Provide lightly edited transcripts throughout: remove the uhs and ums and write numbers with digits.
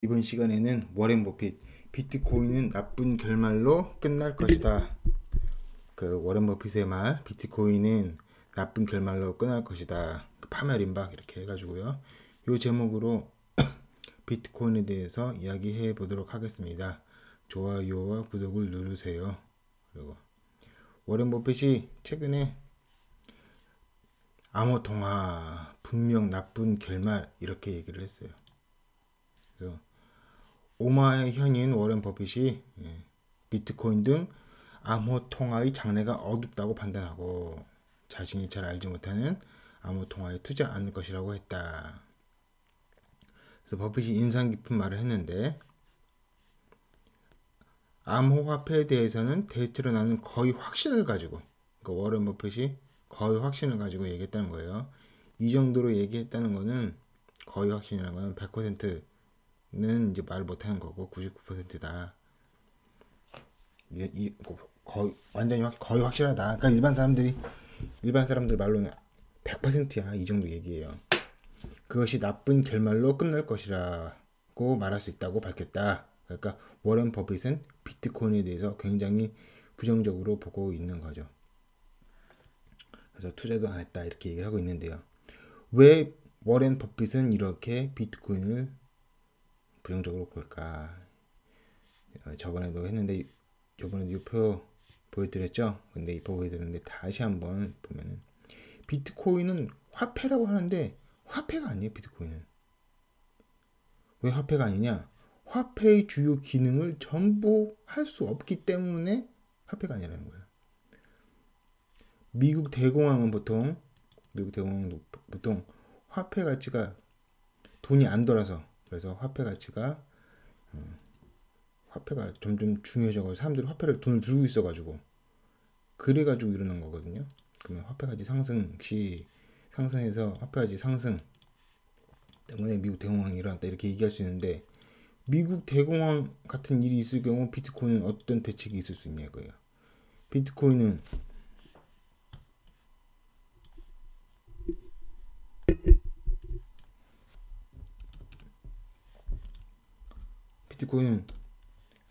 이번 시간에는 워렌 버핏 비트코인은 나쁜 결말로 끝날 것이다. 그 워렌 버핏의 말, 비트코인은 나쁜 결말로 끝날 것이다. 파멸 임박 이렇게 해가지고요. 이 제목으로 비트코인에 대해서 이야기해 보도록 하겠습니다. 좋아요와 구독을 누르세요. 그리고 워렌 버핏이 최근에 암호통화 분명 나쁜 결말 이렇게 얘기를 했어요. 그래서 오마의 현인 워렌 버핏이 비트코인 등 암호통화의 장래가 어둡다고 판단하고 자신이 잘 알지 못하는 암호통화에 투자 않을 것이라고 했다. 그래서 버핏이 인상 깊은 말을 했는데, 암호화폐에 대해서는 대체로 나는 거의 확신을 가지고, 그러니까 워렌 버핏이 거의 확신을 가지고 얘기했다는 거예요. 이 정도로 얘기했다는 거는 거의 확신이라는 거는 100%는 이제 말 못하는 거고 99%다. 거의 완전히 거의 확실하다. 그러니까 일반 사람들 말로는 100%야 이 정도 얘기예요. 그것이 나쁜 결말로 끝날 것이라고 말할 수 있다고 밝혔다. 그러니까 워렌 버핏은 비트코인에 대해서 굉장히 부정적으로 보고 있는 거죠. 그래서 투자도 안 했다 이렇게 얘기를 하고 있는데요. 왜 워렌 버핏은 이렇게 비트코인을 부정적으로 볼까? 저번에도 했는데 저번에도 이 표 보여드렸죠. 근데 이 표 보여드렸는데 다시 한번 보면은 비트코인은 화폐라고 하는데 화폐가 아니에요. 비트코인은 왜 화폐가 아니냐? 화폐의 주요 기능을 전부 할 수 없기 때문에 화폐가 아니라는 거예요. 미국 대공황은 보통 화폐 가치가 돈이 안 돌아서 그래서 화폐가 점점 중요해져가지고 사람들이 돈을 들고 있어가지고 그래가지고 일어난 거거든요. 그러면 화폐가치 상승해서 화폐가치 상승 때문에 미국 대공황이 일어났다 이렇게 얘기할 수 있는데, 미국 대공황 같은 일이 있을 경우 비트코인은 어떤 대책이 있을 수 있냐 이거예요. 비트코인은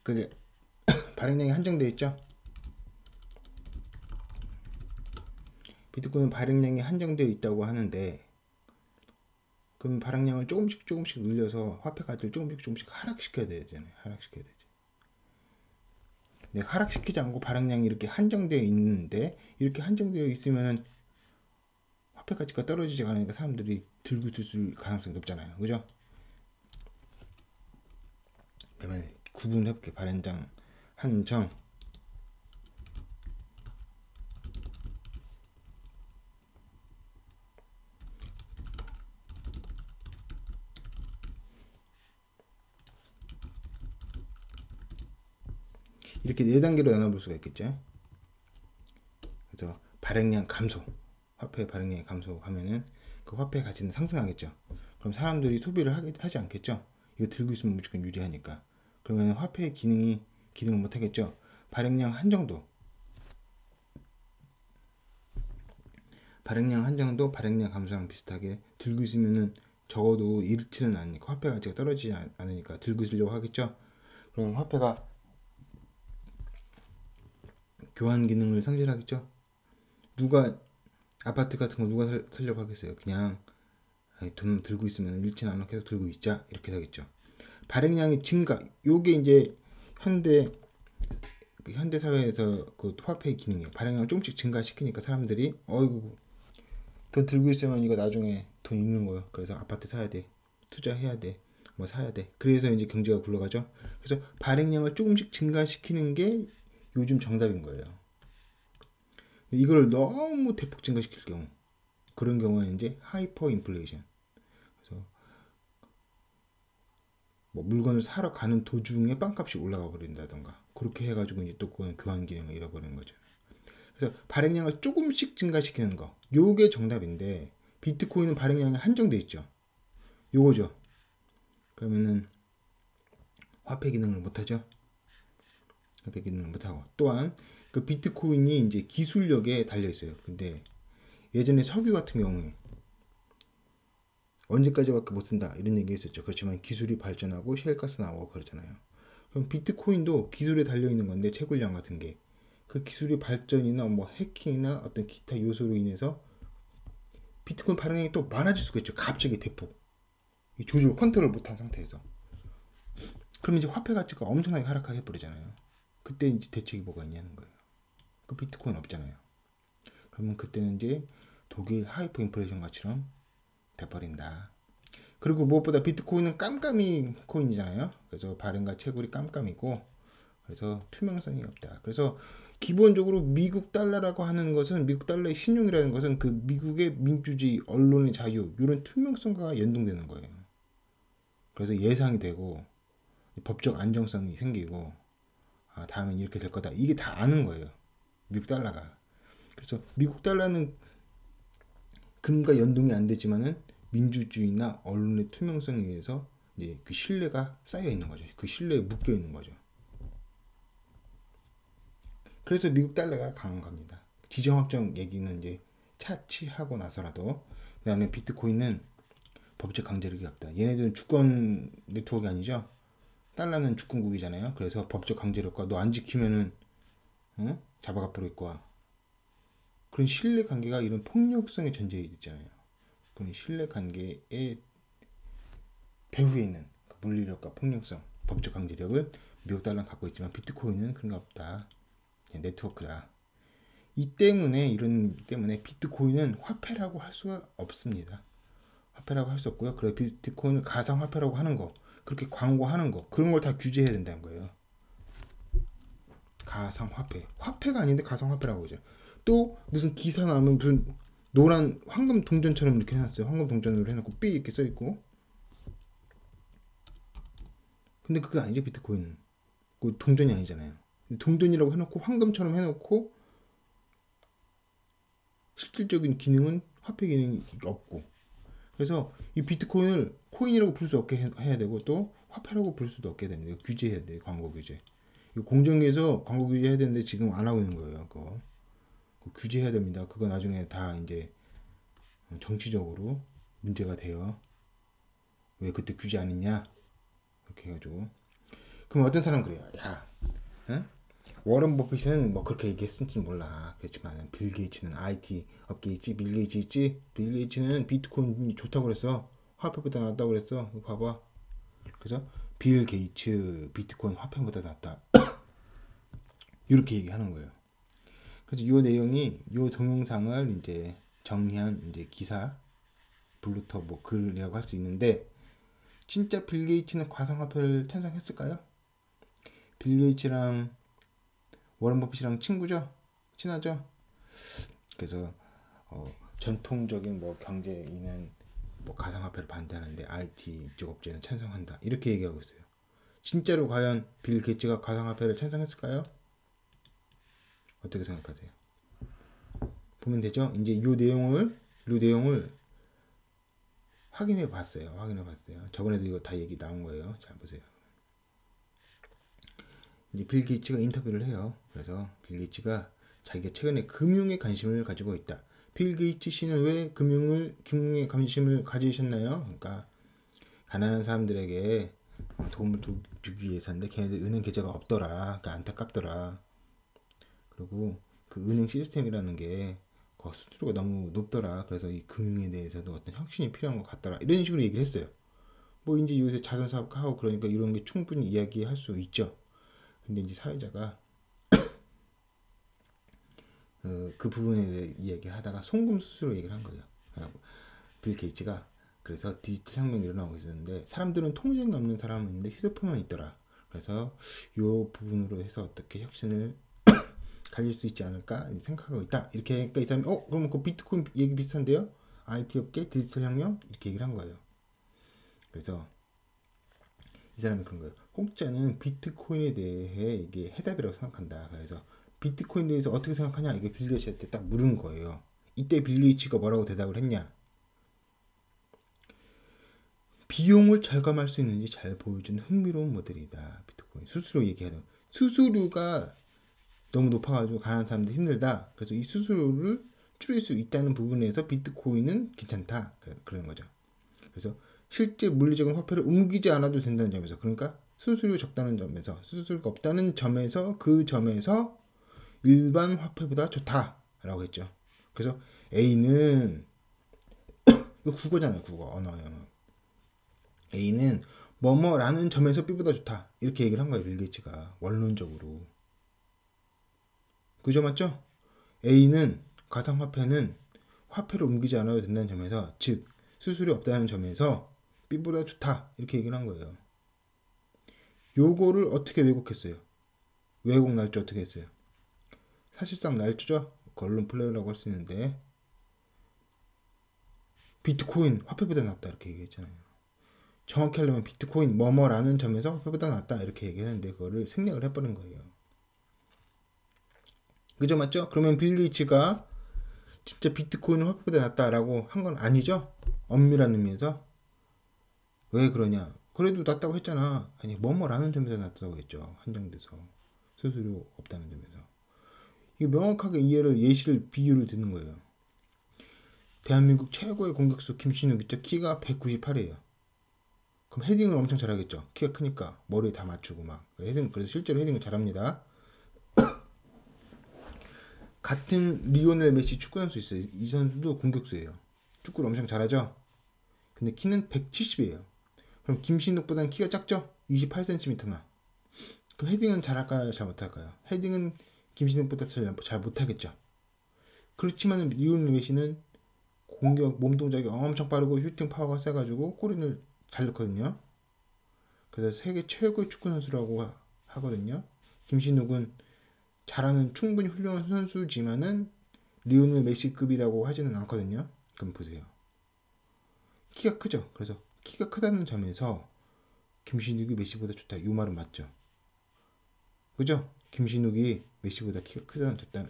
그게 발행량이 한정되어 있죠. 비트코인은 발행량이 한정되어 있다고 하는데, 그럼 발행량을 조금씩 늘려서 화폐 가치를 조금씩 하락시켜야 되잖아요. 하락시켜야 되죠. 근데 하락시키지 않고 발행량이 이렇게 한정되어 있는데, 이렇게 한정되어 있으면은 화폐 가치가 떨어지지 않으니까 사람들이 들고 있을 가능성이 높잖아요. 그죠? 그러면 구분해볼게. 발행량 한정 이렇게 네 단계로 나눠볼 수가 있겠죠. 그래서 발행량 감소, 화폐 발행량이 감소하면은 그 화폐 가치는 상승하겠죠. 그럼 사람들이 소비를 하지 않겠죠. 이거 들고 있으면 무조건 유리하니까. 그러면 화폐의 기능을 못 하겠죠. 발행량 한정도, 발행량 감소랑 비슷하게 들고 있으면은 적어도 잃지는 않으니까, 화폐 가치가 떨어지지 않으니까 들고 있으려고 하겠죠. 그럼 화폐가 교환 기능을 상실하겠죠. 누가 아파트 같은 거 누가 살려고 하겠어요. 그냥 돈 들고 있으면 잃지는 않아 계속 들고 있자 이렇게 되겠죠. 발행량이 증가, 요게 이제 현대 사회에서 그 화폐의 기능이에요. 발행량을 조금씩 증가시키니까 사람들이 어이구 돈 들고 있으면 이거 나중에 돈 잃는 거예요. 그래서 아파트 사야 돼, 투자해야 돼, 뭐 사야 돼. 그래서 이제 경제가 굴러가죠. 그래서 발행량을 조금씩 증가시키는 게 요즘 정답인 거예요. 이걸 너무 대폭 증가시킬 경우, 그런 경우는 이제 하이퍼 인플레이션. 그래서 뭐 물건을 사러 가는 도중에 빵값이 올라가 버린다던가 그렇게 해가지고 이제 또 그건 교환 기능을 잃어버리는 거죠. 그래서 발행량을 조금씩 증가시키는 거, 요게 정답인데 비트코인은 발행량이 한정돼 있죠. 요거죠. 그러면은 화폐 기능을 못하죠. 화폐 기능을 못하고, 또한 그 비트코인이 이제 기술력에 달려 있어요. 근데 예전에 석유 같은 경우에 언제까지밖에 못 쓴다 이런 얘기 했었죠. 그렇지만 기술이 발전하고 셰일가스 나오고 그러잖아요. 그럼 비트코인도 기술에 달려있는 건데, 채굴량 같은 게 그 기술이 발전이나 뭐 해킹이나 어떤 기타 요소로 인해서 비트코인 발행량이 또 많아질 수가 있죠. 갑자기 대폭 조절 컨트롤 못한 상태에서. 그럼 이제 화폐 가치가 엄청나게 하락하게 버리잖아요. 그때 이제 대책이 뭐가 있냐는 거예요. 그 비트코인 없잖아요. 그러면 그때는 이제 독일 하이퍼 인플레이션 같이럼 돼버린다. 그리고 무엇보다 비트코인은 깜깜이 코인이잖아요. 그래서 발행과 채굴이 깜깜이고, 그래서 투명성이 없다. 그래서 기본적으로 미국 달러라고 하는 것은, 미국 달러의 신용이라는 것은 그 미국의 민주주의, 언론의 자유, 이런 투명성과 연동되는 거예요. 그래서 예상이 되고 법적 안정성이 생기고, 아, 다음엔 이렇게 될 거다, 이게 다 아는 거예요, 미국 달러가. 그래서 미국 달러는 금과 연동이 안 되지만은 민주주의나 언론의 투명성에 의해서 이제 그 신뢰가 쌓여 있는 거죠. 그 신뢰에 묶여 있는 거죠. 그래서 미국 달러가 강한 겁니다. 지정 확정 얘기는 이제 차치하고 나서라도. 그다음에 비트코인은 법적 강제력이 없다. 얘네들은 주권 네트워크가 아니죠. 달러는 주권국이잖아요. 그래서 법적 강제력과 너 안 지키면은 잡아가 버릴 거야, 그런 신뢰 관계가 이런 폭력성의 전제에 있잖아요. 그런 신뢰 관계의 배후에 있는 그 물리력과 폭력성, 법적 강제력을 미국 달러는 갖고 있지만 비트코인은 그런 게 없다. 그냥 네트워크다. 이런 때문에 비트코인은 화폐라고 할 수가 없습니다. 화폐라고 할 수 없고요. 그래 비트코인을 가상화폐라고 하는 거, 그렇게 광고하는 거, 그런 걸 다 규제해야 된다는 거예요. 가상화폐, 화폐가 아닌데 가상화폐라고 하죠. 또 무슨 기사 나오면 무슨 노란 황금 동전처럼 이렇게 해놨어요. 황금 동전으로 해놓고 삐 이렇게 써있고. 근데 그게 아니죠. 비트코인은 그 동전이 아니잖아요. 동전이라고 해놓고 황금처럼 해놓고 실질적인 기능은 화폐 기능이 없고. 그래서 이 비트코인을 코인이라고 부를 수 없게 해야 되고, 또 화폐라고 부를 수도 없게 됩니다. 규제해야 돼요. 광고 규제. 이거 공정위에서 광고 규제해야 되는데 지금 안 하고 있는 거예요. 그거 규제해야 됩니다. 그거 나중에 다 이제 정치적으로 문제가 돼요. 왜 그때 규제 안 했냐? 이렇게 해가지고. 그럼 어떤 사람은 그래요. 야, 응? 워런 버핏은 뭐 그렇게 얘기했을지 몰라. 그렇지만 빌 게이츠는 IT 업계 있지, 빌 게이츠 있지. 빌 게이츠는 비트코인이 좋다고 그랬어. 화폐보다 낫다고 그랬어. 이거 봐봐. 그래서 빌 게이츠 비트코인 화폐보다 낫다. 이렇게 얘기하는 거예요. 그래서 이 내용이, 이 동영상을 이제 정리한 이제 기사, 블루터 뭐 글이라고 할 수 있는데, 진짜 빌 게이츠는 가상화폐를 탄생했을까요? 빌 게이츠랑 워런 버핏이랑 친구죠? 친하죠? 그래서 전통적인 뭐 경제인은 뭐 가상화폐를 반대하는데 IT 이쪽 업체는 찬성한다, 이렇게 얘기하고 있어요. 진짜로 과연 빌 게이츠가 가상화폐를 찬성했을까요? 어떻게 생각하세요? 보면 되죠? 이제 이 내용을 확인해 봤어요. 저번에도 이거 다 얘기 나온 거예요. 잘 보세요. 이제 빌 게이츠가 인터뷰를 해요. 그래서 빌 게이츠가 자기가 최근에 금융에 관심을 가지고 있다. 빌 게이츠 씨는 왜 금융에 관심을 가지셨나요? 그러니까 가난한 사람들에게 도움을 주기 위해서인데 걔네들 은행 계좌가 없더라. 그러니까 안타깝더라. 그리고 그 은행 시스템이라는 게 수수료가 너무 높더라. 그래서 이 금융에 대해서도 어떤 혁신이 필요한 것 같더라. 이런 식으로 얘기를 했어요. 뭐 이제 요새 자선 사업하고 그러니까 이런 게 충분히 이야기할 수 있죠. 근데 이제 사회자가 그 부분에 대해 이야기하다가 송금 수수료 얘기를 한 거예요. 빌 게이츠가 그래서 디지털 혁명이 일어나고 있었는데, 사람들은 통장이 없는 사람은 있는데 휴대폰만 있더라. 그래서 이 부분으로 해서 어떻게 혁신을 가질 수 있지 않을까 생각하고 있다. 이렇게 하니까 이 사람이 그럼 그 비트코인 얘기 비슷한데요? IT 업계 디지털 혁명? 이렇게 얘기를 한 거예요. 그래서 이 사람이 그런 거예요. 혹자는 비트코인에 대해 이게 해답이라고 생각한다. 그래서 비트코인에 대해서 어떻게 생각하냐? 이게 빌 게이츠한테 딱 물은 거예요. 이때 빌 게이츠가 뭐라고 대답을 했냐? 비용을 절감할 수 있는지 잘 보여준 흥미로운 모델이다. 비트코인. 수수료 얘기하는. 수수료가 너무 높아가지고 가난한 사람들 힘들다. 그래서 이 수수료를 줄일 수 있다는 부분에서 비트코인은 괜찮다. 그런 거죠. 그래서 실제 물리적인 화폐를 옮기지 않아도 된다는 점에서, 그러니까 수수료 적다는 점에서, 수수료가 없다는 점에서, 그 점에서 일반 화폐보다 좋다라고 했죠. 그래서 A는 이거 국어잖아요, 국어, 언어요. A는 뭐뭐라는 점에서 B보다 좋다, 이렇게 얘기를 한 거예요, 빌 게이츠가 원론적으로. 그죠, 맞죠? A는 가상화폐는 화폐를 옮기지 않아도 된다는 점에서, 즉 수수료 없다는 점에서 B보다 좋다, 이렇게 얘기를 한 거예요. 요거를 어떻게 왜곡했어요? 왜곡 날조 어떻게 했어요? 사실상 날조죠. 언론 플레이라고 할 수 있는데, 비트코인 화폐보다 낫다 이렇게 얘기했잖아요. 정확히 하려면 비트코인 뭐뭐라는 점에서 화폐보다 낫다 이렇게 얘기했는데, 그거를 생략을 해버린 거예요. 그죠, 맞죠? 그러면 빌 게이츠가 진짜 비트코인은 화폐보다 낫다라고 한 건 아니죠? 엄밀한 의미에서. 왜 그러냐? 그래도 낫다고 했잖아. 아니, 뭐뭐라는 점에서 낫다고 했죠. 한정돼서. 수수료 없다는 점에서. 이게 명확하게 이해를, 예시를, 비유를 듣는 거예요. 대한민국 최고의 공격수 김신욱 있죠? 키가 198이에요. 그럼 헤딩을 엄청 잘하겠죠? 키가 크니까 머리에 다 맞추고 막. 그래서 실제로 헤딩을 잘합니다. 같은 리오넬 메시 축구 선수 있어요. 이 선수도 공격수예요. 축구를 엄청 잘하죠? 근데 키는 170이에요. 그럼 김신욱보다는 키가 작죠? 28cm나. 그럼 헤딩은 잘할까요? 잘 못할까요? 헤딩은 김신욱보다 잘 못하겠죠. 그렇지만 리오넬 메시는 공격 몸동작이 엄청 빠르고 슈팅 파워가 세가지고 골인을 잘 넣거든요. 그래서 세계 최고의 축구 선수라고 하거든요. 김신욱은 잘하는 충분히 훌륭한 선수지만은 리오넬 메시급이라고 하지는 않거든요. 그럼 보세요. 키가 크죠. 그래서 키가 크다는 점에서 김신욱이 메시보다 좋다. 이 말은 맞죠. 그죠? 김신욱이 메시보다 키가 크다는 좋다.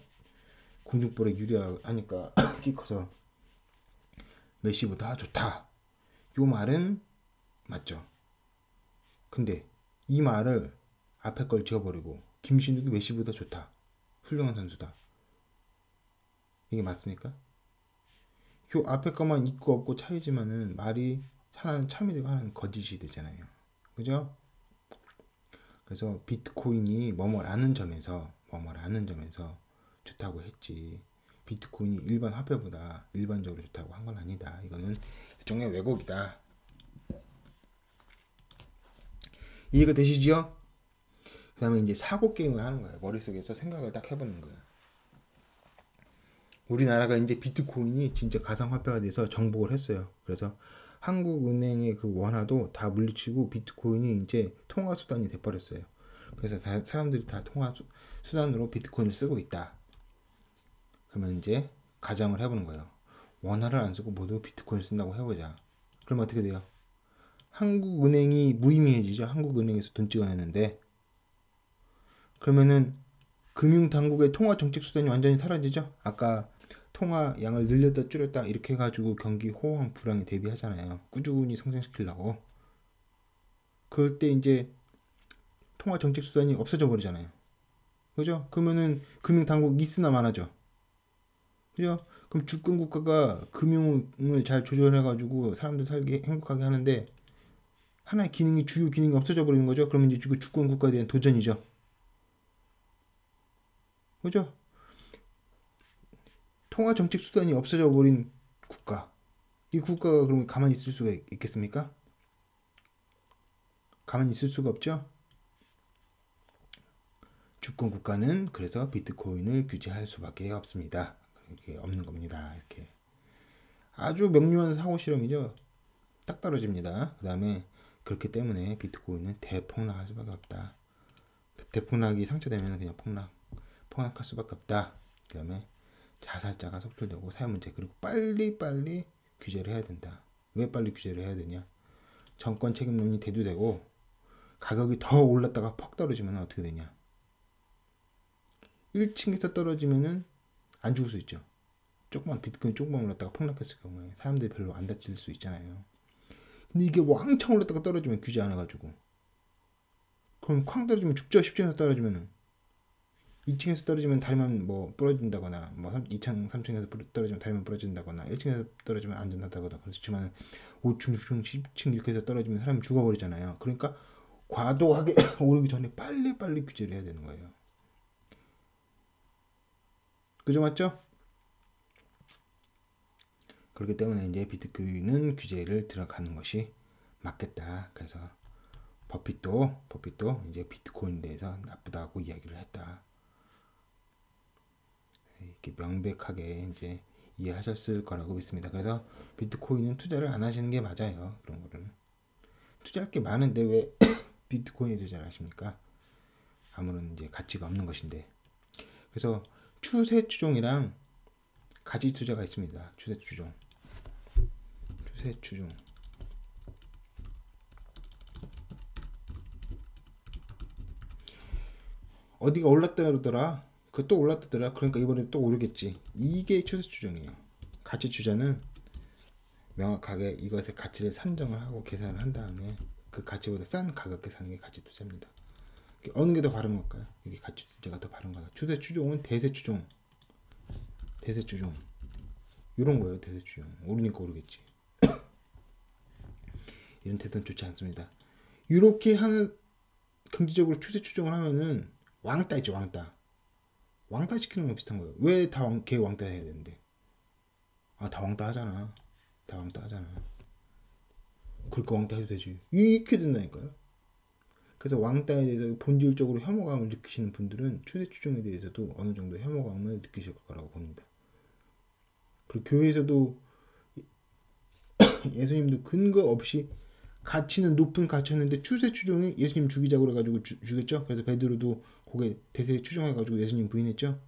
공중볼에 유리하니까 키 커서 메시보다 좋다. 이 말은 맞죠. 근데 이 말을 앞에 걸 지워버리고 김신욱이 메시보다 좋다, 훌륭한 선수다, 이게 맞습니까? 요 앞에 것만 있고 없고 차이지만은 말이 하나는 참이 되고 하나는 거짓이 되잖아요. 그죠? 그래서 비트코인이 뭐뭐라는 점에서 좋다고 했지, 비트코인이 일반 화폐보다 일반적으로 좋다고 한 건 아니다. 이거는 일종의 왜곡이다. 이해가 되시죠? 그 다음에 이제 사고 게임을 하는 거예요. 머릿속에서 생각을 딱 해보는 거예요. 우리나라가 이제 비트코인이 진짜 가상화폐가 돼서 정복을 했어요. 그래서 한국은행의 그 원화도 다 물리치고 비트코인이 이제 통화수단이 돼버렸어요. 그래서 사람들이 다 통화수단으로 비트코인을 쓰고 있다. 그러면 이제 가정을 해보는 거예요. 원화를 안 쓰고 모두 비트코인을 쓴다고 해보자. 그러면 어떻게 돼요? 한국은행이 무의미해지죠. 한국은행에서 돈 찍어내는데. 그러면은 금융당국의 통화 정책 수단이 완전히 사라지죠. 아까 통화 양을 늘렸다 줄였다 이렇게 해가지고 경기 호황 불황에 대비하잖아요. 꾸준히 성장시키려고. 그럴 때 이제 통화 정책 수단이 없어져 버리잖아요. 그죠? 그러면은 금융당국 미스나 많아져. 그죠? 그럼 주권 국가가 금융을 잘 조절해가지고 사람들 살게 행복하게 하는데 하나의 기능이, 주요 기능이 없어져 버리는 거죠. 그러면 이제 주권 국가에 대한 도전이죠. 그죠? 통화 정책 수단이 없어져 버린 국가. 이 국가가 그러면 가만히 있을 수가 있겠습니까? 가만히 있을 수가 없죠. 주권 국가는 그래서 비트코인을 규제할 수밖에 없습니다. 이렇게 없는 겁니다. 이렇게 아주 명료한 사고 실험이죠. 딱 떨어집니다. 그 다음에 그렇기 때문에 비트코인은 대폭락할 수밖에 없다. 대폭락이 상처되면 그냥 폭락할 수밖에 없다. 그 다음에 자살자가 속출되고 사회 문제, 그리고 빨리 규제를 해야 된다. 왜 빨리 규제를 해야 되냐? 정권 책임론이 대두되고 가격이 더 올랐다가 퍽 떨어지면 어떻게 되냐? 1층에서 떨어지면은 안 죽을 수 있죠. 비트코인 조금만 올랐다가 폭락했을 경우에 사람들이 별로 안 다칠 수 있잖아요. 근데 이게 왕창 올랐다가 떨어지면 규제 안 해가지고, 그럼 쾅 떨어지면 죽죠. 10층에서 떨어지면은 2층에서 떨어지면 다리만 뭐 부러진다거나, 뭐 2층, 3층에서 떨어지면 다리만 부러진다거나, 1층에서 떨어지면 안전하다거나 그렇지만 5층, 6층, 10층 이렇게 해서 떨어지면 사람이 죽어버리잖아요. 그러니까 과도하게 오르기 전에 빨리 규제를 해야 되는 거예요. 그죠, 맞죠? 그렇기 때문에 이제 비트코인은 규제를 들어가는 것이 맞겠다. 그래서 버핏도 이제 비트코인에 대해서 나쁘다고 이야기를 했다. 이렇게 명백하게 이제 이해하셨을 거라고 믿습니다. 그래서 비트코인은 투자를 안 하시는 게 맞아요. 그런 거를 투자할 게 많은데 왜 비트코인에 투자를 하십니까? 아무런 이제 가치가 없는 것인데. 그래서 추세 추종이랑 가치 투자가 있습니다. 추세 추종. 어디가 올랐다 그러더라. 그 또 올랐다더라. 그러니까 이번에 또 오르겠지. 이게 추세 추종이에요. 가치 투자는 명확하게 이것의 가치를 산정을 하고 계산을 한 다음에 그 가치보다 싼 가격에 사는 게 가치 투자입니다. 어느 게 더 바른 걸까요? 이게 가치 투자가 더 바른 거다. 추세 추종은 대세 추종 이런 거예요. 대세 추종. 오르니까 오르겠지. 이런 태도는 좋지 않습니다. 이렇게 하는 경제적으로 추세 추종을 하면은 왕따 있죠. 왕따 시키는 거 비슷한 거예요. 왜 다 걔 왕따 해야 되는데? 다 왕따 하잖아. 그러니까 왕따 해도 되지. 이렇게 된다니까요. 그래서 왕따에 대해서 본질적으로 혐오감을 느끼시는 분들은 추세 추종에 대해서도 어느 정도 혐오감을 느끼실 거라고 봅니다. 그리고 교회에서도 예수님도 근거 없이 가치는 높은 가치였는데 추세 추종이 예수님 죽이자고 그래가지고 죽였죠. 그래서 베드로도 고개 대세 추종해가지고 예수님 부인했죠.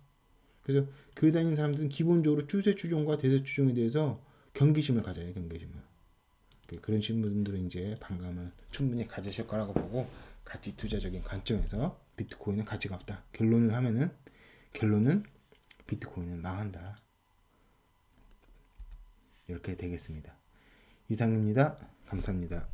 그래서 교회 다니는 사람들은 기본적으로 추세 추종과 대세 추종에 대해서 경계심을 가져요. 그런 분들은 이제 반감을 충분히 가지실 거라고 보고 가치 투자적인 관점에서 비트코인은 가치가 없다. 결론은 비트코인은 망한다. 이렇게 되겠습니다. 이상입니다. 감사합니다.